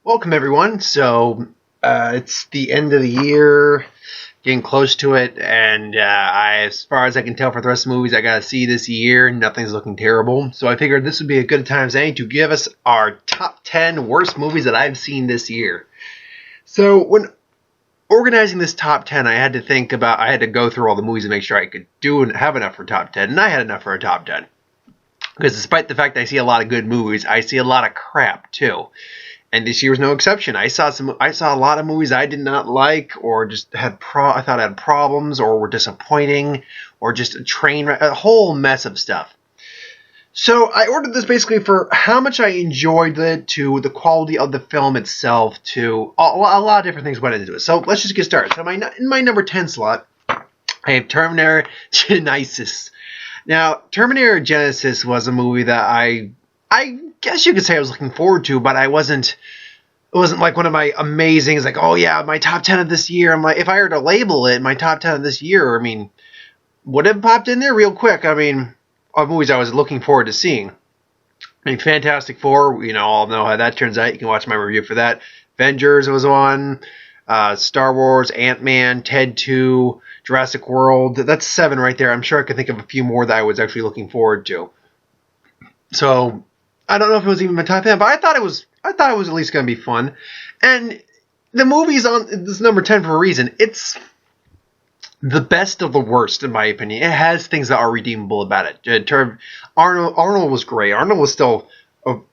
Welcome, everyone. It's the end of the year, getting close to it, and as far as I can tell for the rest of the movies I gotta see this year, nothing's looking terrible. So I figured this would be a good time as any to give us our top 10 worst movies that I've seen this year. So when organizing this top 10, I had to go through all the movies and make sure I could do and have enough for top 10, and I had enough for a top 10. Because despite the fact that I see a lot of good movies, I see a lot of crap too. And this year was no exception. I saw a lot of movies I did not like, or just I thought had problems, or were disappointing, or just a whole mess of stuff. So I ordered this basically for how much I enjoyed it, to the quality of the film itself, to a lot of different things went into it. So let's just get started. So in my number 10 slot, I have Terminator Genisys. Now, Terminator Genisys was a movie that I guess you could say I was looking forward to, but it wasn't like one of my amazings, like, oh yeah, my top 10 of this year. I'm like, if I were to label it my top 10 of this year, would have popped in there real quick. Of movies I was looking forward to seeing. Fantastic Four, all know how that turns out. You can watch my review for that. Avengers was one. Star Wars, Ant-Man, Ted 2, Jurassic World. That's 7 right there. I'm sure I could think of a few more that I was actually looking forward to. So I don't know if it was even my top 10, but I thought it was at least going to be fun. And the movie's on this number 10 for a reason. It's the best of the worst, in my opinion. It has things that are redeemable about it. Arnold was great. Arnold was still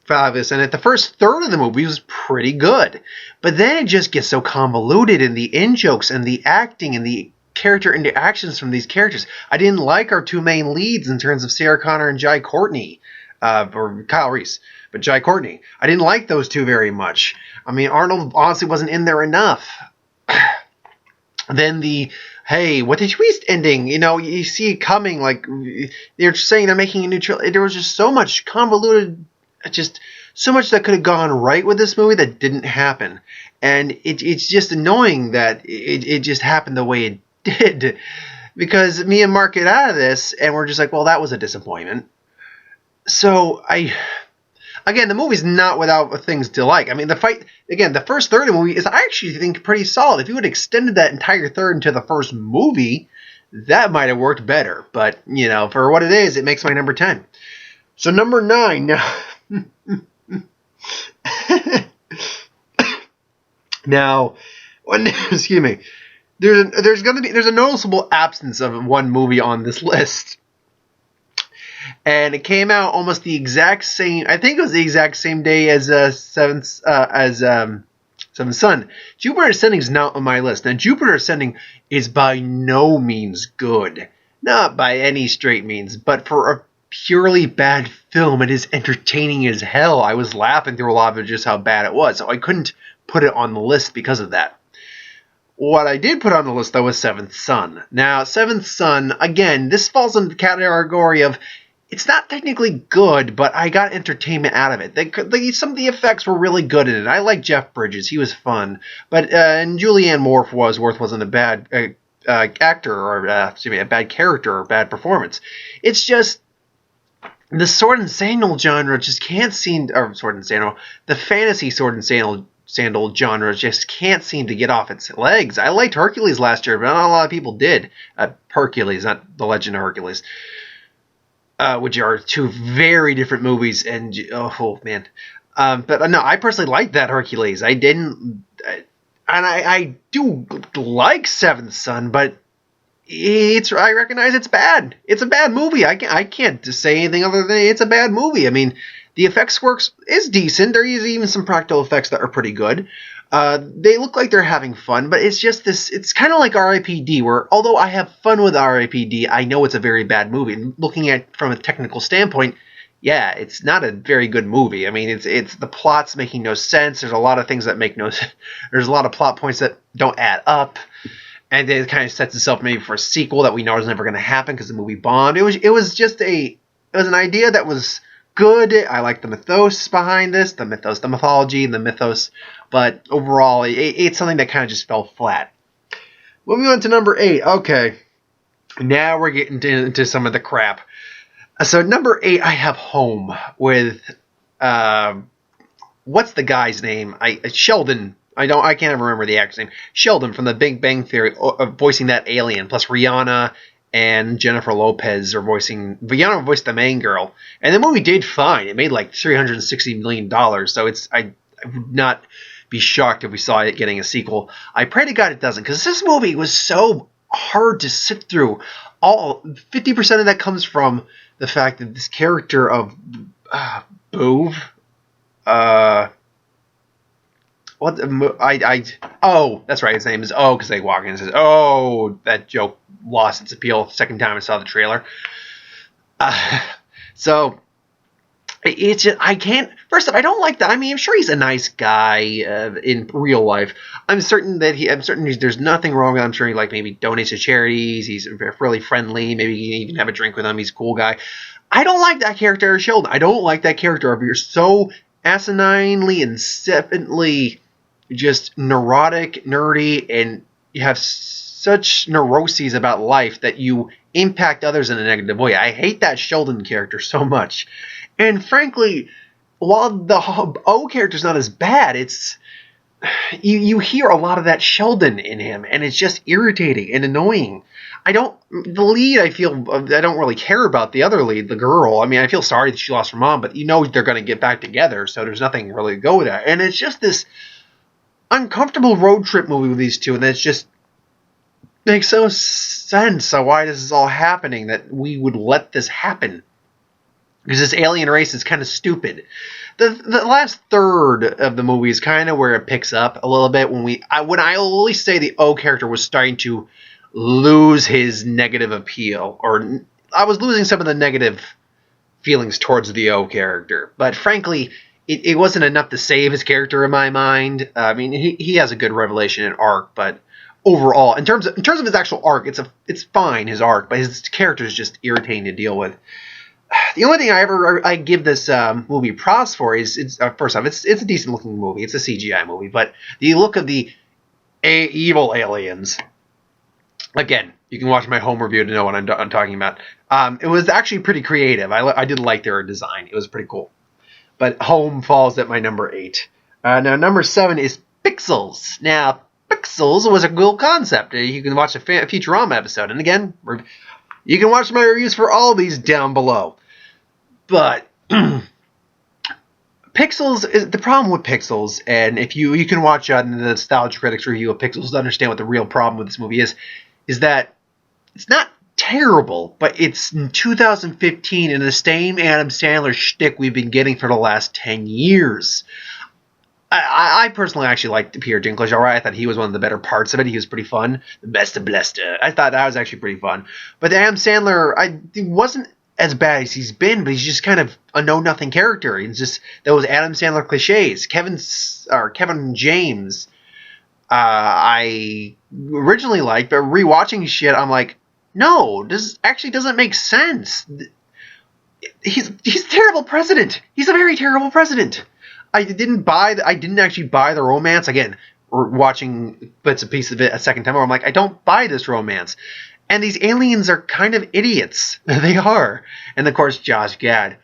fabulous, and at the first third of the movie was pretty good. But then it just gets so convoluted in the in-jokes and the acting and the character interactions from these characters. I didn't like our two main leads in terms of Sarah Connor and Jai Courtney. Or Kyle Reese, but Jai Courtney. I didn't like those two very much. Arnold honestly wasn't in there enough. Then what the twist ending, you see it coming, like, they're saying they're making a new trilogy. There was just so much convoluted, just so much that could have gone right with this movie that didn't happen. And it's just annoying that it just happened the way it did. Because me and Mark get out of this, and we're just like, well, that was a disappointment. So the movie's not without things to like. The first third of the movie is, I actually think, pretty solid. If you had extended that entire third into the first movie, that might have worked better. But, for what it is, it makes my number 10. So number 9. Now, excuse me. There's a noticeable absence of one movie on this list. And it came out almost the exact same. I think it was the exact same day as Seventh Son. Jupiter Ascending is not on my list. And Jupiter Ascending is by no means good, not by any straight means. But for a purely bad film, it is entertaining as hell. I was laughing through a lot of it, just how bad it was. So I couldn't put it on the list because of that. What I did put on the list, though, was Seventh Son. Now, Seventh Son, again, this falls into the category of, it's not technically good, but I got entertainment out of it. Some of the effects were really good in it. I like Jeff Bridges. He was fun. But and Julianne Moore wasn't a bad actor, or a bad character or bad performance. It's just the sword and sandal genre just can't seem, or sword and sandal, the fantasy sword and sandal genre just can't seem to get off its legs. I liked Hercules last year, but not a lot of people did. Hercules, not The Legend of Hercules. Which are two very different movies, and oh man. But no, I personally liked that Hercules. I didn't, and I do like Seventh Son, but I recognize it's bad. It's a bad movie. I can't just say anything other than it's a bad movie. The effects works is decent. There is even some practical effects that are pretty good. They look like they're having fun, but it's just this, it's kind of like R.I.P.D., where although I have fun with R.I.P.D., I know it's a very bad movie. And looking at it from a technical standpoint, yeah, it's not a very good movie. It's the plot's making no sense. There's a lot of things that make no sense. There's a lot of plot points that don't add up. And then it kind of sets itself maybe for a sequel that we know is never going to happen because the movie bombed. It was an idea that was good. I like the mythos behind this, the mythology and the mythos. But overall, it's something that kind of just fell flat. Moving on to number 8. Okay, now we're getting into some of the crap. So number 8, I have Home with what's the guy's name? Sheldon. I can't even remember the actor's name. Sheldon from The Big Bang Theory, voicing that alien. Plus Rihanna and Jennifer Lopez are voicing. Rihanna voiced the main girl, and the movie did fine. It made like $360 million. So I would not be shocked if we saw it getting a sequel. I pray to God it doesn't, because this movie was so hard to sift through. 50% of that comes from the fact that this character of Boov. Oh, that's right. His name is O, because they walk in and says, "Oh," that joke lost its appeal second time I saw the trailer. So it's just, I can't. First off, I don't like that. I mean, I'm sure he's a nice guy in real life. I'm certain there's nothing wrong with him. I'm sure he maybe donates to charities. He's really friendly. Maybe you can even have a drink with him. He's a cool guy. I don't like that character of Sheldon. I don't like that character of you're so asininely, insipidly just neurotic, nerdy, and you have such neuroses about life that you impact others in a negative way. I hate that Sheldon character so much. And frankly, while the O character's not as bad, it's you hear a lot of that Sheldon in him, and it's just irritating and annoying. The lead, I don't really care about the other lead, the girl. I mean, I feel sorry that she lost her mom, but they're going to get back together, so there's nothing really to go with that. And it's just this uncomfortable road trip movie with these two, and it's just makes no sense of why this is all happening, that we would let this happen. Because this alien race is kind of stupid. The last third of the movie is kind of where it picks up a little bit when I always say the O character was starting to lose his negative appeal, or I was losing some of the negative feelings towards the O character. But frankly, it wasn't enough to save his character in my mind. I mean, he has a good revelation and arc, but overall, in terms of his actual arc, it's fine, his arc, but his character is just irritating to deal with. The only thing I give this movie props for is first off, it's a decent looking movie. It's a CGI movie, but the look of the evil aliens. Again, you can watch my home review to know what I'm talking about. It was actually pretty creative. I did like their design. It was pretty cool. But home falls at my number 8. Now number 7 is Pixels. Now Pixels was a cool concept. You can watch a Futurama episode, and again, you can watch my reviews for all these down below. But Pixels is the problem with Pixels, and if you can watch the Nostalgia Critics review of Pixels to understand what the real problem with this movie is that it's not terrible, but it's in 2015 in the same Adam Sandler shtick we've been getting for the last 10 years. I personally actually liked Peter Dinklage. Alright, I thought he was one of the better parts of it. He was pretty fun. The best of Blester. I thought that was actually pretty fun. But Adam Sandler, he wasn't as bad as he's been, but he's just kind of a know-nothing character. He's just those Adam Sandler cliches. Kevin James, I originally liked, but rewatching shit, I'm like, no, this actually doesn't make sense. He's a terrible president. He's a very terrible president. I didn't actually buy the romance. Again, watching bits and pieces of it a second time, I'm like, I don't buy this romance. And these aliens are kind of idiots. They are. And of course, Josh Gad.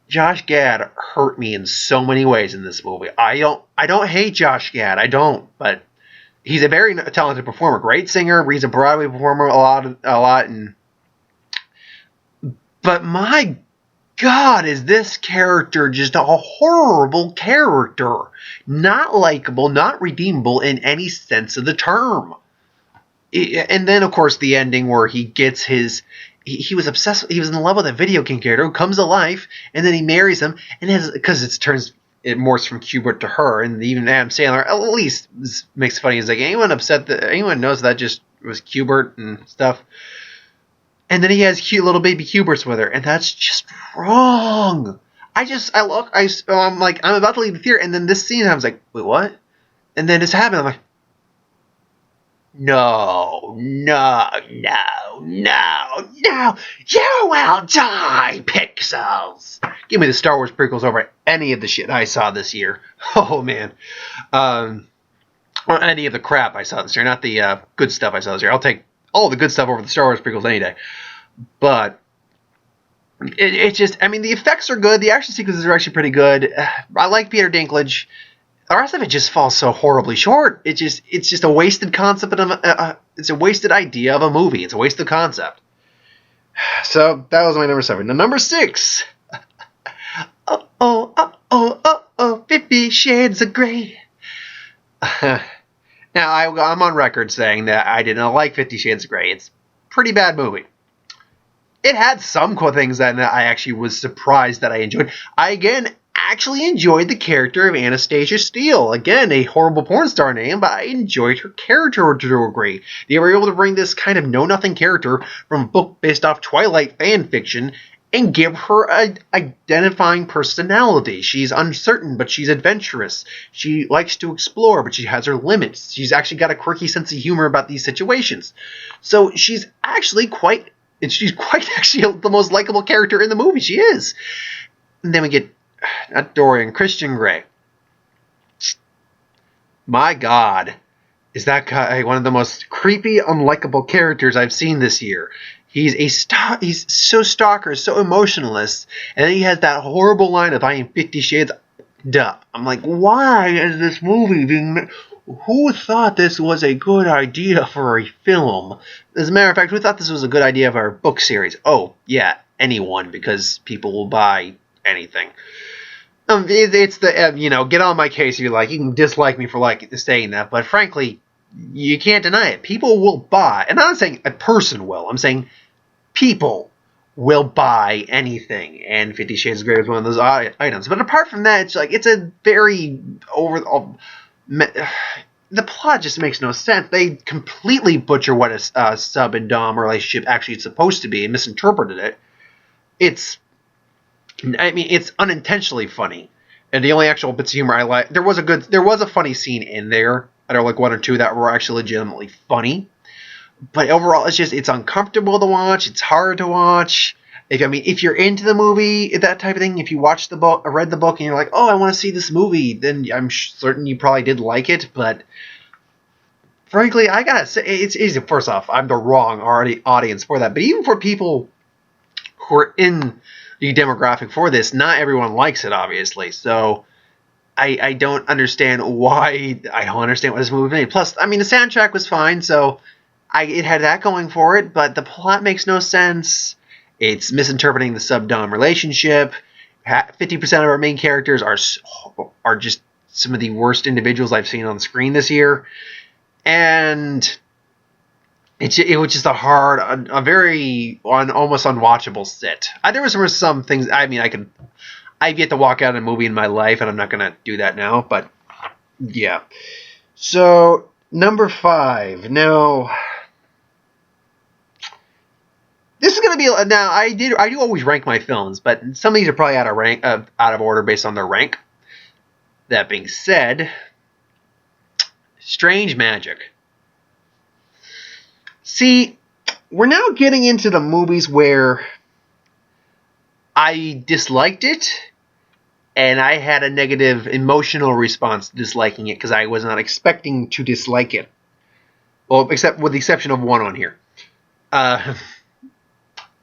Josh Gad hurt me in so many ways in this movie. I don't hate Josh Gad. I don't. But he's a very talented performer. Great singer. He's a Broadway performer a lot. But my God, is this character just a horrible character. Not likable, not redeemable in any sense of the term. And then, of course, the ending where he gets he was obsessed, he was in love with a video game character who comes to life, and then he marries him, and because it morphs from Q*bert to her, and even Adam Sandler, at least makes it funny, he's like, anyone knows that just was Q*bert and stuff. And then he has cute little baby Q*berts with her, and that's just wrong. I'm like, I'm about to leave the theater, and then this scene, I was like, wait, what? And then this happened, I'm like, no, you will die, Pixels. Give me the Star Wars prequels over any of the shit I saw this year. Oh, man. Or any of the crap I saw this year, not the good stuff I saw this year. I'll take all the good stuff over the Star Wars prequels any day. But It's just, I mean, the effects are good. The action sequences are actually pretty good. I like Peter Dinklage. The rest of it just falls so horribly short. It's just a wasted concept of it's a wasted idea of a movie. It's a wasted concept. So that was my number 7. Now number 6. 50 Shades of Grey. Now I'm on record saying that I did not like 50 Shades of Grey. It's a pretty bad movie. It had some cool things that I actually was surprised that I enjoyed. I, again, actually enjoyed the character of Anastasia Steele. Again, a horrible porn star name, but I enjoyed her character to a degree. They were able to bring this kind of know-nothing character from a book based off Twilight fan fiction and give her an identifying personality. She's uncertain, but she's adventurous. She likes to explore, but she has her limits. She's actually got a quirky sense of humor about these situations. So she's actually quite actually the most likable character in the movie. She is. And then we get, not Dorian, Christian Grey. My God, is that guy one of the most creepy, unlikable characters I've seen this year. He's so stalker, so emotionless, and then he has that horrible line of "I am 50 Shades up." I'm like, why is this movie being made? Who thought this was a good idea for a film? As a matter of fact, who thought this was a good idea for a book series? Oh, yeah, anyone, because people will buy anything. It's the, get on my case if you like. You can dislike me for saying that, but frankly, you can't deny it. People will buy, and I'm not saying a person will, I'm saying people will buy anything, and 50 Shades of Grey is one of those items. But apart from that, it's a very the plot just makes no sense. They completely butcher what a sub and dom relationship actually is supposed to be and misinterpreted it. It's unintentionally funny. And the only actual bits of humor I like, there was a funny scene in there. I know, like one or two that were actually legitimately funny. But overall, it's uncomfortable to watch. It's hard to watch. If you're into the movie, that type of thing, if you watched the book, or read the book, and you're like, oh, I want to see this movie, then I'm certain you probably did like it. But frankly, I gotta say, it's easy. First off, I'm the wrong audience for that. But even for people who are in the demographic for this, not everyone likes it, obviously. So I don't understand why. I don't understand what this movie made. Plus, the soundtrack was fine, so it had that going for it. But the plot makes no sense. It's misinterpreting the sub-dom relationship. 50% of our main characters are just some of the worst individuals I've seen on the screen this year. And it was just a very almost unwatchable sit. There were some things, I've yet to walk out of a movie in my life, and I'm not going to do that now, but yeah. So, number 5. Now, this is going to be, now I do always rank my films, but some of these are probably out of order based on their rank. That being said, Strange Magic. See, we're now getting into the movies where I disliked it, and I had a negative emotional response to disliking it because I was not expecting to dislike it. Well, except with the exception of one on here.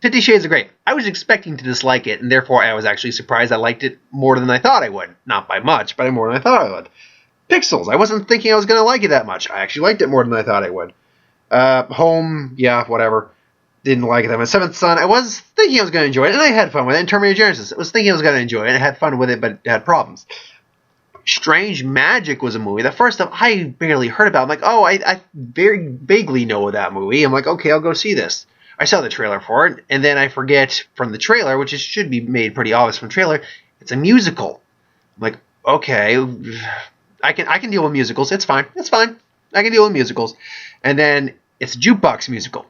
50 Shades of Grey. I was expecting to dislike it, and therefore I was actually surprised I liked it more than I thought I would. Not by much, but more than I thought I would. Pixels. I wasn't thinking I was going to like it that much. I actually liked it more than I thought I would. Home, yeah, whatever. Didn't like it that much. Seventh Son, I was thinking I was going to enjoy it, and I had fun with it. And Terminator Genesis, I was thinking I was going to enjoy it, and I had fun with it, but it had problems. Strange Magic was a movie that first time I barely heard about. I'm like, oh, I very vaguely know that movie. I'm like, okay, I'll go see this. I saw the trailer for it, and then I forget from the trailer, which should be made pretty obvious from the trailer, it's a musical. I'm like, okay, I can deal with musicals. It's fine. It's fine. I can deal with musicals. And then it's a jukebox musical.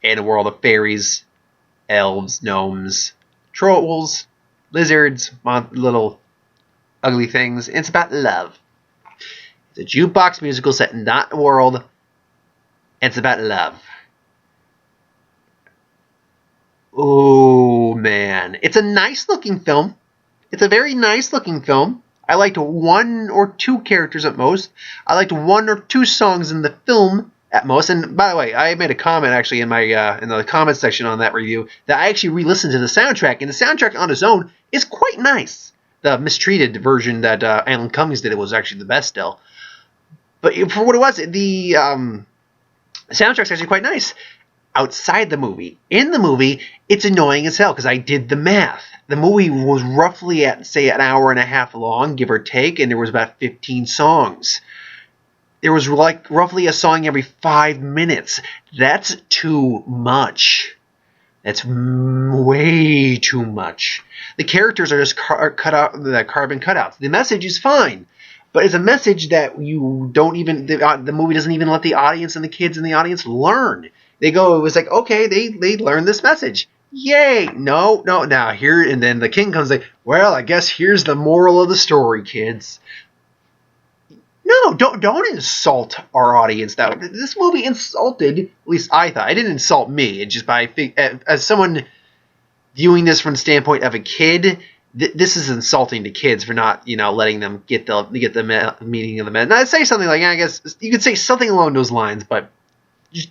In a world of fairies, elves, gnomes, trolls, lizards, little ugly things. It's about love. It's a jukebox musical set in that world, and it's about love. Oh, man. It's a nice-looking film. It's a very nice-looking film. I liked one or two characters at most. I liked one or two songs in the film, at most. And by the way, I made a comment actually in my in the comment section on that review that I actually re-listened to the soundtrack, and the soundtrack on its own is quite nice. The mistreated version that Alan Cummings did, it was actually the best still. But for what it was, the soundtrack's actually quite nice. Outside the movie. In the movie, it's annoying as hell because I did the math. The movie was roughly at, say, an hour and a half long, give or take, and there was about 15 songs. There was like roughly a song every 5 minutes. That's too much. That's way too much. The characters are just cut out, the carbon cutouts. The message is fine, but it's a message that you don't even, the movie doesn't even let the audience and the kids in the audience learn. They go, it was like, okay, they learned this message. Yay! No, now here, and then the king comes like, well, I guess here's the moral of the story, kids. No, don't insult our audience. That this movie insulted, at least I thought. It didn't insult me. It just as someone viewing this from the standpoint of a kid, this is insulting to kids for not, letting them get the meaning of the message. And I'd say something like, I guess you could say something along those lines, but just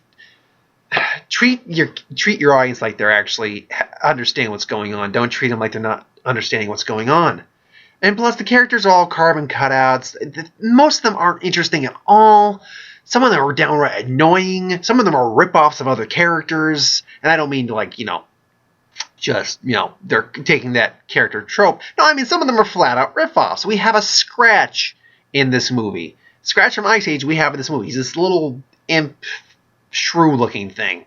treat your audience like they're actually understanding what's going on. Don't treat them like they're not understanding what's going on. And plus, the characters are all carbon cutouts. Most of them aren't interesting at all. Some of them are downright annoying. Some of them are rip-offs of other characters. And I don't mean to, they're taking that character trope. No, I mean, some of them are flat-out rip-offs. We have a Scratch in this movie. Scratch from Ice Age we have in this movie. He's this little imp, shrew-looking thing.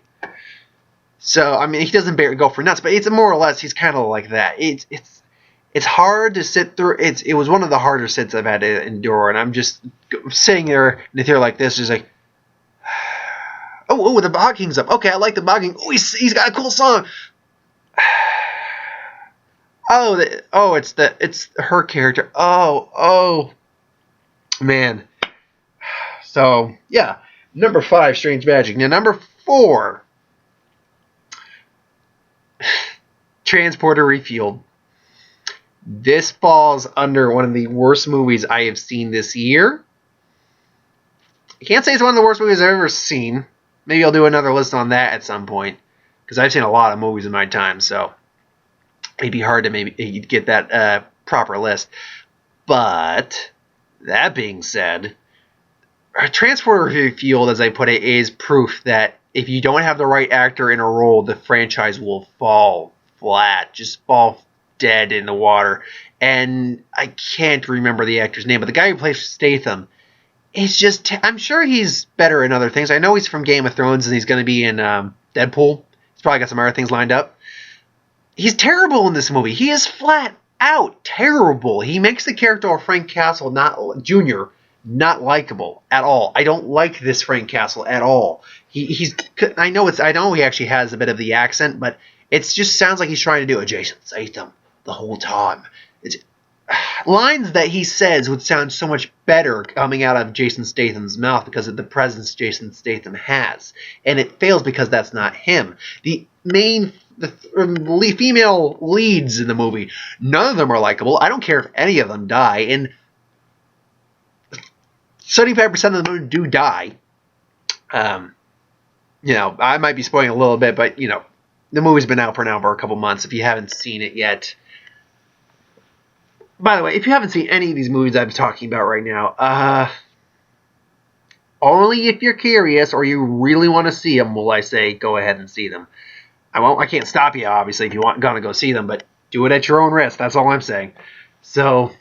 So, I mean, he doesn't go for nuts, but it's more or less, he's kind of like that. It's hard to sit through. It was one of the harder sits I've had to endure, and I'm just sitting there in a theater like this, just like, oh, the bogging's up. Okay, I like the bogging. Oh, he's got a cool song. It's her character. Oh, man. So yeah, number 5, Strange Magic. Now number 4, Transporter Refueled. This falls under one of the worst movies I have seen this year. I can't say it's one of the worst movies I've ever seen. Maybe I'll do another list on that at some point, because I've seen a lot of movies in my time, so it'd be hard to maybe get that proper list. But that being said, Transporter Refueled, as I put it, is proof that if you don't have the right actor in a role, the franchise will fall flat, just fall dead in the water. And I can't remember the actor's name, but the guy who plays Statham is just, I'm sure he's better in other things. I know he's from Game of Thrones and he's going to be in Deadpool. He's probably got some other things lined up. He's terrible in this movie. He is flat out terrible. He makes the character of Frank Castle Jr. not likable at all. I don't like this Frank Castle at all. I know he actually has a bit of the accent, but it just sounds like he's trying to do a Jason Statham the whole time. Lines that he says would sound so much better coming out of Jason Statham's mouth because of the presence Jason Statham has. And it fails because that's not him. The female leads in the movie, none of them are likable. I don't care if any of them die. And 75% of them do die. I might be spoiling a little bit, but, the movie's been out for a couple months if you haven't seen it yet. By the way, if you haven't seen any of these movies I'm talking about right now, only if you're curious or you really want to see them will I say go ahead and see them. I can't stop you, obviously, if you gonna go see them, but do it at your own risk. That's all I'm saying. So,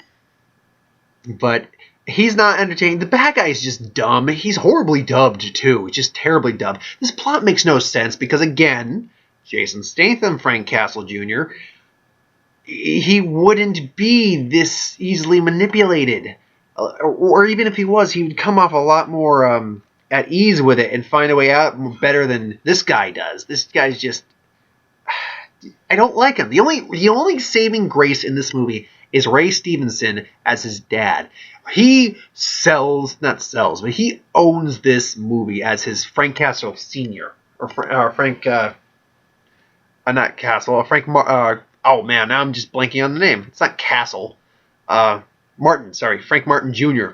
but he's not entertaining. The bad guy is just dumb. He's horribly dubbed, too. Just terribly dubbed. This plot makes no sense because, again, Jason Statham, Frank Castle Jr., he wouldn't be this easily manipulated. Or even if he was, he would come off a lot more at ease with it and find a way out better than this guy does. This guy's just... I don't like him. The only saving grace in this movie is Ray Stevenson as his dad. He but he owns this movie as his Frank Castle Sr. Not Castle, Frank oh man, now I'm just blanking on the name. It's not Castle. Frank Martin Jr.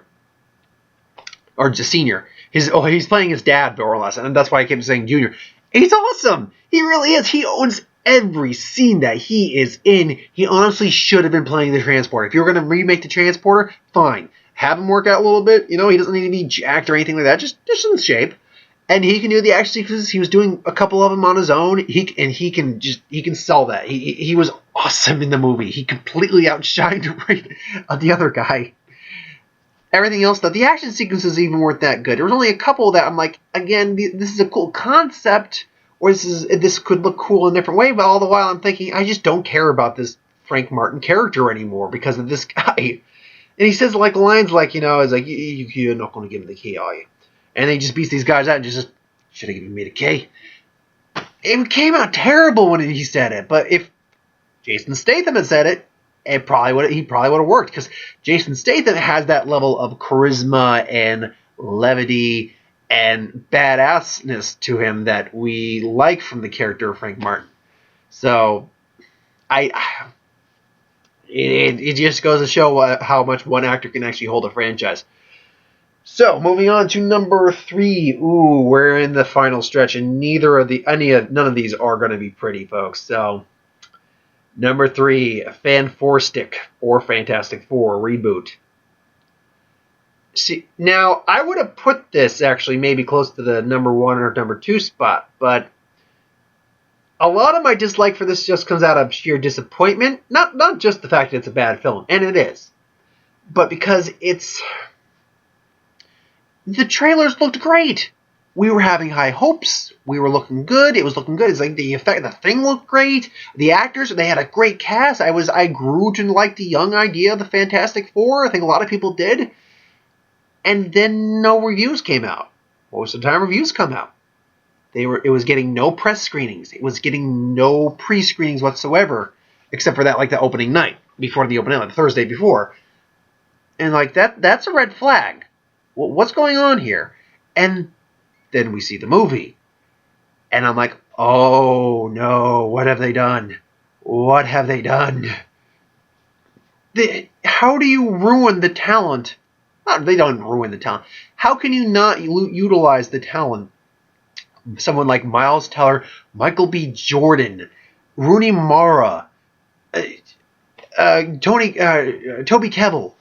or just senior. He's playing his dad more or less, and that's why I kept saying junior. He's awesome. He really is. He owns every scene that he is in. He honestly should have been playing the Transporter. If you're going to remake the Transporter, fine. Have him work out a little bit. He doesn't need to be jacked or anything like that. Just in shape. And he can do the action sequences. He was doing a couple of them on his own. He can sell that. He was awesome in the movie. He completely outshined the other guy. Everything else, the action sequences even weren't that good. There was only a couple that I'm like, again, this is a cool concept, or this could look cool in a different way. But all the while, I'm thinking, I just don't care about this Frank Martin character anymore because of this guy. And he says like lines like, it's like, you're not going to give him the key, are you? And then he just beats these guys out and just should have given me the key. It came out terrible when he said it, but if Jason Statham had said it, he probably would have worked, because Jason Statham has that level of charisma and levity and badassness to him that we like from the character of Frank Martin. So, it just goes to show how much one actor can actually hold a franchise. So, moving on to number 3. Ooh, we're in the final stretch, and none of these are going to be pretty, folks. So, number 3, Fan4stick or Fantastic Four reboot. See, now I would have put this actually maybe close to the number 1 or number 2 spot, but a lot of my dislike for this just comes out of sheer disappointment. Not just the fact that it's a bad film, and it is, but because the trailers looked great. We were having high hopes. We were looking good. It was looking good. It's like the thing looked great. The actors, they had a great cast. I grew to like the young idea of the Fantastic Four. I think a lot of people did. And then no reviews came out. Most of the time reviews come out. It was getting no press screenings. It was getting no pre-screenings whatsoever, except for that, like the opening night, before the opening, like the Thursday before. And like that's a red flag. What's going on here? And then we see the movie. And I'm like, oh no, what have they done? What have they done? How do you ruin the talent? They don't ruin the talent. How can you not utilize the talent? Someone like Miles Teller, Michael B. Jordan, Rooney Mara, Toby Kebbell.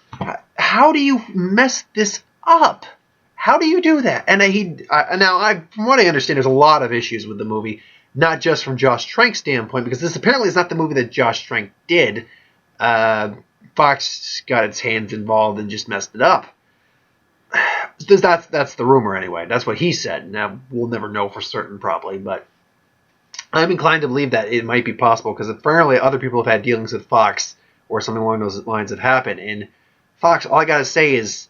How do you mess this up? How do you do that? And from what I understand, there's a lot of issues with the movie, not just from Josh Trank's standpoint, because this apparently is not the movie that Josh Trank did. Fox got its hands involved and just messed it up. That's the rumor anyway. That's what he said. Now, we'll never know for certain probably, but I'm inclined to believe that it might be possible, because apparently other people have had dealings with Fox or something along those lines have happened. And Fox, all I gotta say is,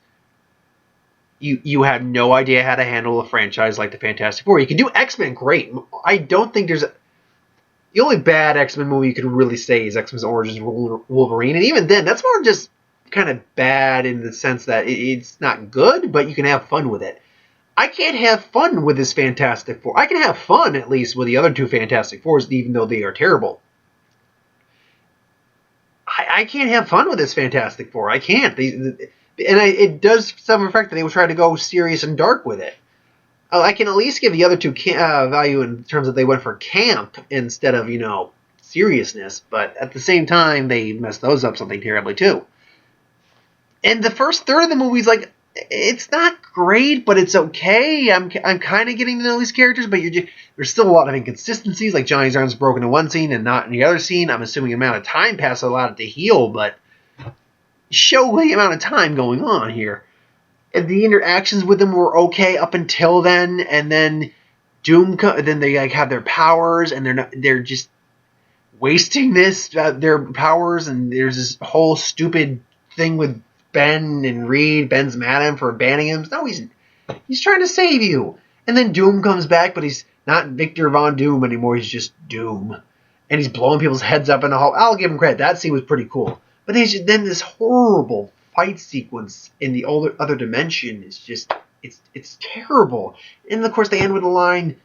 you have no idea how to handle a franchise like the Fantastic Four. You can do X-Men great. I don't think there's the only bad X-Men movie you could really say is X-Men's Origins Wolverine, and even then, that's more just kind of bad in the sense that it's not good, but you can have fun with it. I can't have fun with this Fantastic Four. I can have fun, at least, with the other two Fantastic Fours, even though they are terrible. I can't have fun with this Fantastic Four. I can't. It does some effect that they would try to go serious and dark with it. I can at least give the other two value in terms of they went for camp instead of, seriousness. But at the same time, they messed those up something terribly too. And the first third of the movie's like, it's not great, but it's okay. I'm kind of getting to know these characters, but there's still a lot of inconsistencies. Like Johnny's arm's broken in one scene and not in the other scene. I'm assuming the amount of time passed allowed it to heal, but show the amount of time going on here. And the interactions with them were okay up until then, and then then they have their powers, and they're just wasting their powers, and there's this whole stupid thing with Ben and Reed. Ben's mad at him for banning him. No, he's trying to save you. And then Doom comes back, but he's not Victor Von Doom anymore. He's just Doom, and he's blowing people's heads up in the hall. I'll give him credit. That scene was pretty cool. But then this horrible fight sequence in the other dimension is just, it's terrible. And of course they end with a line,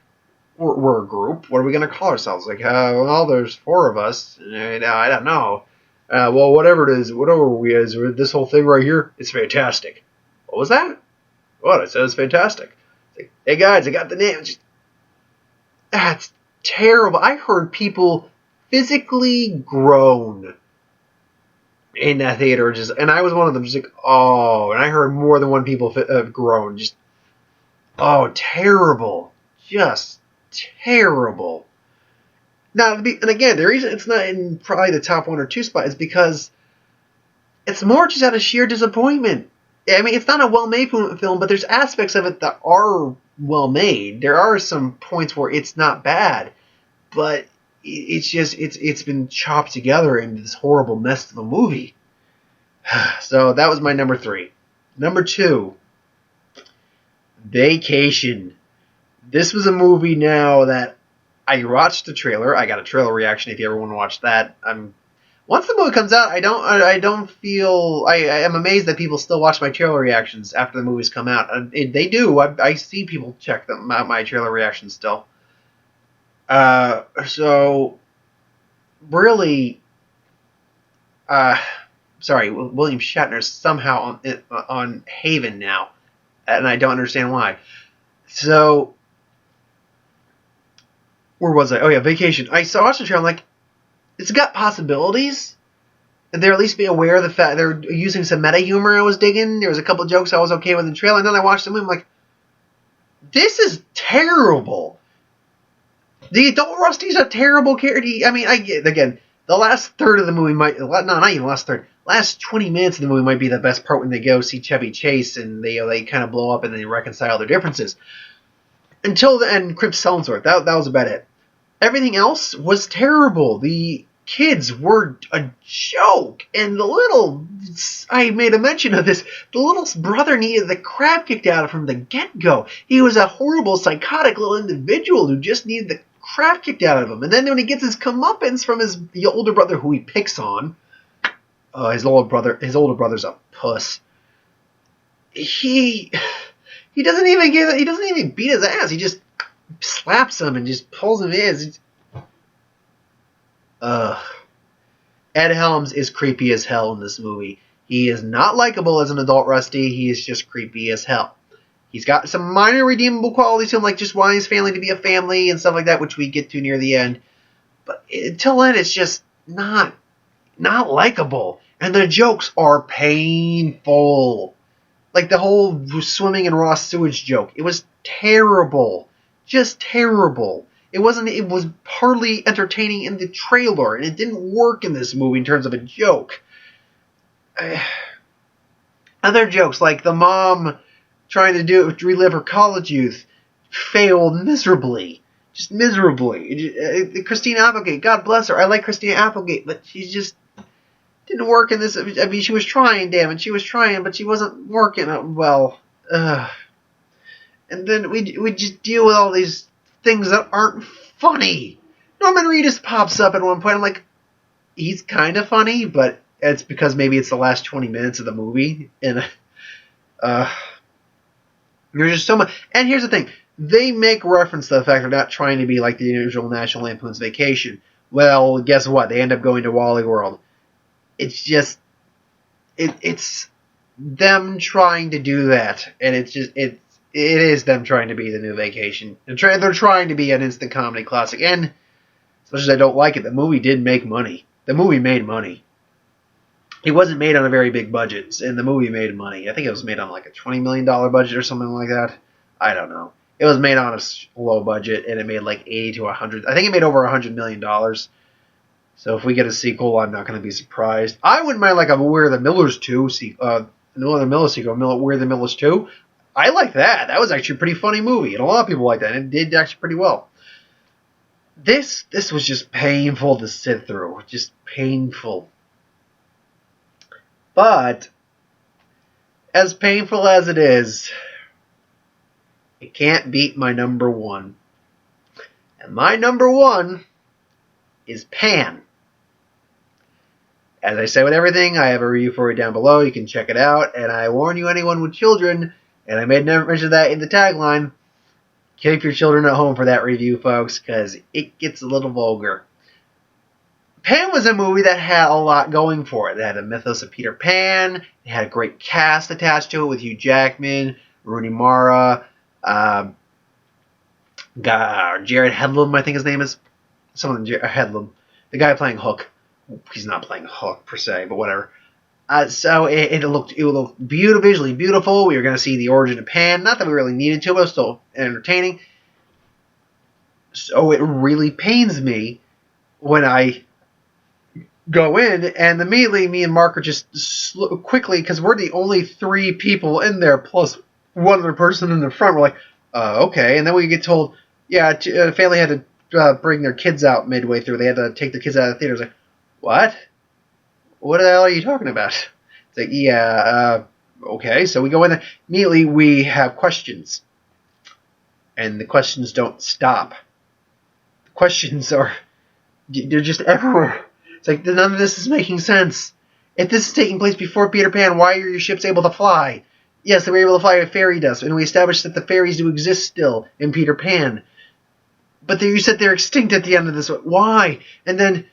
we're a group, what are we going to call ourselves? Like, well, there's 4 of us, I don't know. Well, whatever it is, whatever we is, this whole thing right here, it's fantastic. What was that? What? I said it's fantastic. It's like, hey guys, I got the name. That's terrible. I heard people physically groan in that theater, and I was one of them. Just like, oh, and I heard more than one people groan. Just, oh, terrible, just terrible. Now, and again, the reason it's not in probably the top 1 or 2 spot is because it's more just out of sheer disappointment. I mean, it's not a well-made film, but there's aspects of it that are well-made. There are some points where it's not bad, but it's been chopped together into this horrible mess of a movie. So that was my number 3. Number 2, Vacation. This was a movie now that I watched the trailer. I got a trailer reaction if you ever want to watch that. Once the movie comes out, I don't feel I am amazed that people still watch my trailer reactions after the movies come out. They do. I see people check them out, my trailer reactions still. So really, sorry, William Shatner's somehow on Haven now, and I don't understand why. So, where was I? Oh yeah, Vacation. I watched the trailer. I'm like, it's got possibilities. And they're at least be aware of the fact they're using some meta humor I was digging. There was a couple jokes I was okay with in the trailer, and then I watched the movie. I'm like, this is terrible. The adult Rusty's a terrible character. I mean, I get, again, the last third of the movie might, no, not even the last third, last 20 minutes of the movie might be the best part when they go see Chevy Chase and they kind of blow up and then they reconcile their differences. Until the end, Chris Hemsworth, that was about it. Everything else was terrible. The kids were a joke, and I made a mention of this, the little brother needed the crap kicked out of him from the get-go. He was a horrible, psychotic little individual who just needed the crap kicked out of him. And then when he gets his comeuppance from the older brother who he picks on, his older brother's a puss. He doesn't even beat his ass. He just slaps him and just pulls him in. Ed Helms is creepy as hell in this movie. He is not likable as an adult Rusty. He is just creepy as hell. He's got some minor redeemable qualities to him, like just wanting his family to be a family and stuff like that, which we get to near the end. But until then, it's just not likable. And the jokes are painful. Like the whole swimming in raw sewage joke. It was terrible. Just terrible. It was hardly entertaining in the trailer, and it didn't work in this movie in terms of a joke. Other jokes, like the mom trying to relive her college youth, failed miserably. Just miserably. Christina Applegate, God bless her. I like Christina Applegate, but she just didn't work in this. I mean, she was trying, damn it. She was trying, but she wasn't working well. And then we just deal with all these things that aren't funny. Norman Reedus pops up at one point. I'm like, he's kind of funny, but it's because maybe it's the last 20 minutes of the movie. And there's just so much. And here's the thing. They make reference to the fact they're not trying to be like the usual National Lampoon's Vacation. Well, guess what? They end up going to Wally World. It's just... It's them trying to do that. And it's just... It is them trying to be the new Vacation. They're trying to be an instant comedy classic. And as much as I don't like it, the movie did make money. The movie made money. It wasn't made on a very big budget, and the movie made money. I think it was made on like a $20 million budget or something like that. I don't know. It was made on a low budget, and it made like 80 to 100. I think it made over $100 million. So if we get a sequel, I'm not going to be surprised. I wouldn't mind like a We're the Millers 2 sequel. Another Miller sequel, We're the Millers 2. I like that. That was actually a pretty funny movie, and a lot of people like that, and it did actually pretty well. This was just painful to sit through. Just painful. But, as painful as it is, it can't beat my number one. And my number one is Pan. As I say with everything, I have a review for it down below. You can check it out. And I warn you, anyone with children, and I made mention of that in the tagline, keep your children at home for that review, folks, because it gets a little vulgar. Pan was a movie that had a lot going for it. It had the mythos of Peter Pan. It had a great cast attached to it with Hugh Jackman, Rooney Mara, Jared Hedlund, I think his name is. Hedlund. The guy playing Hook. He's not playing Hook, per se, but whatever. So it looked visually beautiful. We were going to see the origin of Pan. Not that we really needed to, but it was still entertaining. So it really pains me when I go in, and immediately me and Mark are just quickly, because we're the only 3 people in there, plus one other person in the front. We're like, okay. And then we get told, yeah, the family had to bring their kids out midway through. They had to take the kids out of the theater. I was like, what? What the hell are you talking about? It's like, yeah, okay. So we go in there. Immediately we have questions. And the questions don't stop. The questions they're just everywhere. It's like, none of this is making sense. If this is taking place before Peter Pan, why are your ships able to fly? Yes, they were able to fly with fairy dust, and we established that the fairies do exist still in Peter Pan. But you said they're extinct at the end of this. Why? And then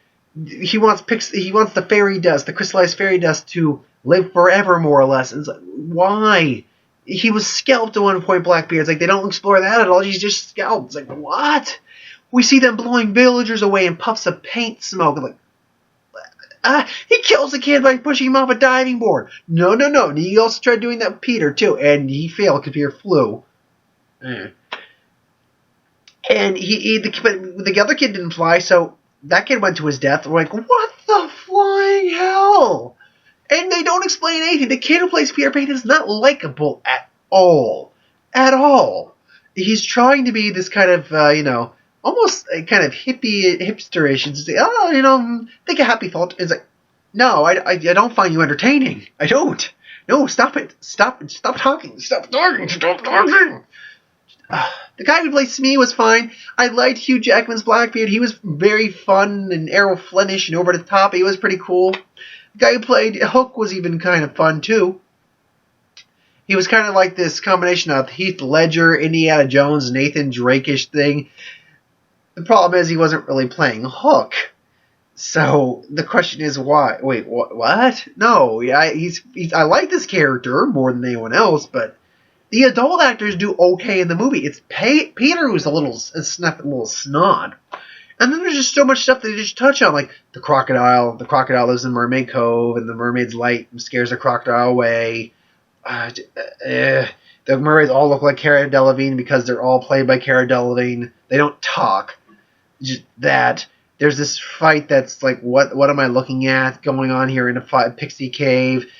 he wants the fairy dust, the crystallized fairy dust, to live forever, more or less. And it's like, why? He was scalped at one point, Blackbeard. It's like, they don't explore that at all. He's just scalped. It's like, what? We see them blowing villagers away in puffs of paint smoke. Like, he kills the kid by pushing him off a diving board. No. And he also tried doing that with Peter, too. And he failed because Peter flew. And the other kid didn't fly, so that kid went to his death. We're like, what the flying hell? And they don't explain anything. The kid who plays Peter Pan is not likable at all. At all. He's trying to be this kind of, almost kind of hipsterish. And say, think a happy thought. It's like, no, I don't find you entertaining. I don't. No, stop it. Stop talking. Stop talking. The guy who played Smee was fine. I liked Hugh Jackman's Blackbeard. He was very fun and Errol Flynnish and over the top. He was pretty cool. The guy who played Hook was even kind of fun, too. He was kind of like this combination of Heath Ledger, Indiana Jones, Nathan Drake-ish thing. The problem is he wasn't really playing Hook. So the question is why? Wait, what? No, I like this character more than anyone else, but the adult actors do okay in the movie. It's Peter who's a little snot. And then there's just so much stuff that they just touch on, like the crocodile. The crocodile lives in Mermaid Cove, and the mermaid's light scares the crocodile away. The mermaids all look like Cara Delevingne because they're all played by Cara Delevingne. They don't talk. Just that. There's this fight that's like, what am I looking at going on here in a pixie cave?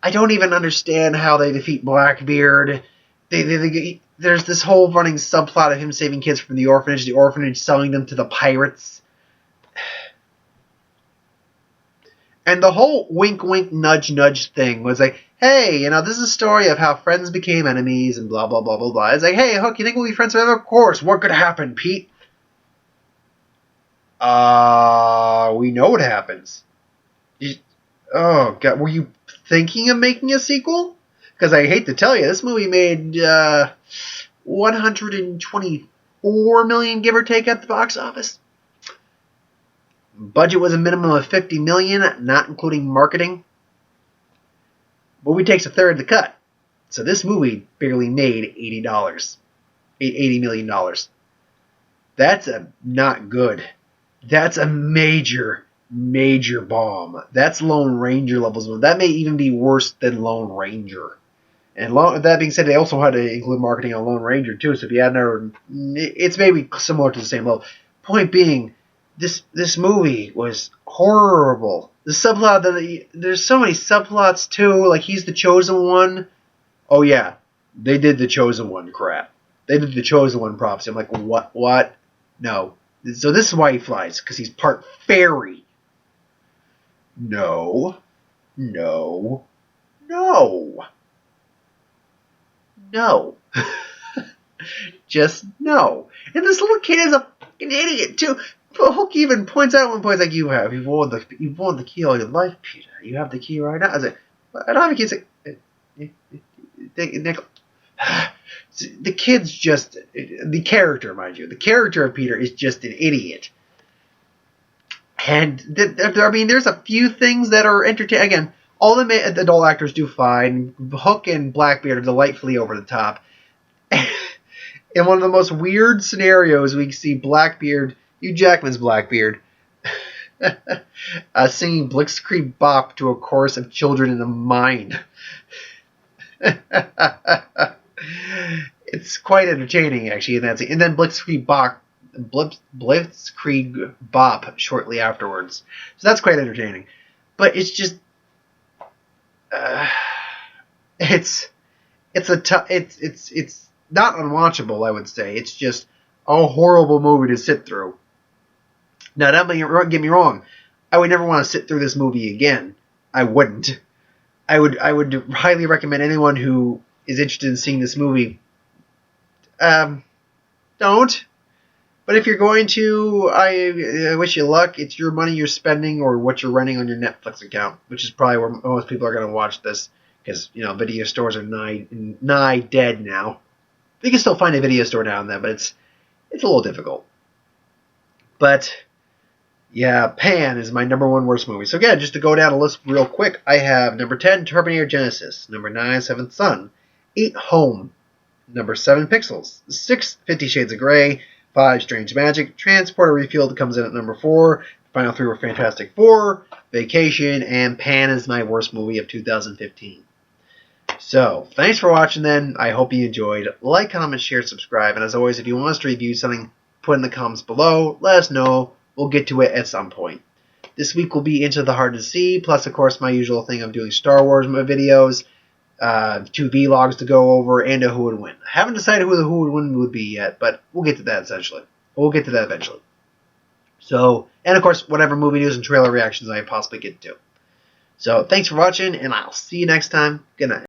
I don't even understand how they defeat Blackbeard. There's this whole running subplot of him saving kids from the orphanage selling them to the pirates. And the whole wink, wink, nudge, nudge thing was like, hey, this is a story of how friends became enemies and blah, blah, blah, blah, blah. It's like, hey, Hook, you think we'll be friends forever? Of course. What could happen, Pete? We know what happens. Oh, God, were you thinking of making a sequel? Because I hate to tell you, this movie made $124 million, give or take, at the box office. Budget was a minimum of $50 million, not including marketing. Movie takes a third of the cut. So this movie barely made $80 million. That's not good. That's a major bomb. That's Lone Ranger levels. That may even be worse than Lone Ranger. And that being said, they also had to include marketing on Lone Ranger too. So if you had it's maybe similar to the same level. Point being, this movie was horrible. The subplot, there's so many subplots too. Like he's the chosen one. Oh yeah, they did the chosen one crap. They did the chosen one prophecy. I'm like, what? No. So this is why he flies, because he's part fairy. No. Just no. And this little kid is a fucking idiot too. Hook even points out at one point, like, you've won the key all your life, Peter. You have the key right now. I was like, I don't have a key. It's like, the kid's just the character, mind you. The character of Peter is just an idiot. And there's a few things that are entertaining. Again, All the adult actors do fine. Hook and Blackbeard are delightfully over the top. In one of the most weird scenarios, we see Blackbeard, Hugh Jackman's Blackbeard, singing Blitzkrieg Bop to a chorus of children in the mine. It's quite entertaining, actually, in that scene. And then Blitzkrieg Bop shortly afterwards. So that's quite entertaining. But it's just, it's not unwatchable, I would say. It's just a horrible movie to sit through. Now, don't get me wrong. I would never want to sit through this movie again. I wouldn't. I would highly recommend anyone who is interested in seeing this movie, don't. But if you're going to, I wish you luck. It's your money you're spending or what you're renting on your Netflix account, which is probably where most people are going to watch this, because video stores are nigh dead now. You can still find a video store now and then, but it's a little difficult. But yeah, Pan is my number 1 worst movie. So again, just to go down a list real quick, I have number 10, Terminator Genisys, number 9, Seventh Son, 8, Home, number 7, Pixels, 6, 50 Shades of Grey, 5, Strange Magic, Transporter Refueled comes in at number 4, final 3 were Fantastic Four, Vacation, and Pan is my worst movie of 2015. So, thanks for watching then. I hope you enjoyed. Like, comment, share, subscribe, and as always, if you want us to review something, put in the comments below. Let us know. We'll get to it at some point. This week will be Into the Hard to See, plus, of course, my usual thing of doing Star Wars videos, 2 vlogs to go over, and a Who Would Win. I haven't decided who the Who Would Win would be yet, but we'll get to that essentially. We'll get to that eventually. So, and of course, whatever movie news and trailer reactions I possibly get to. So, thanks for watching, and I'll see you next time. Good night.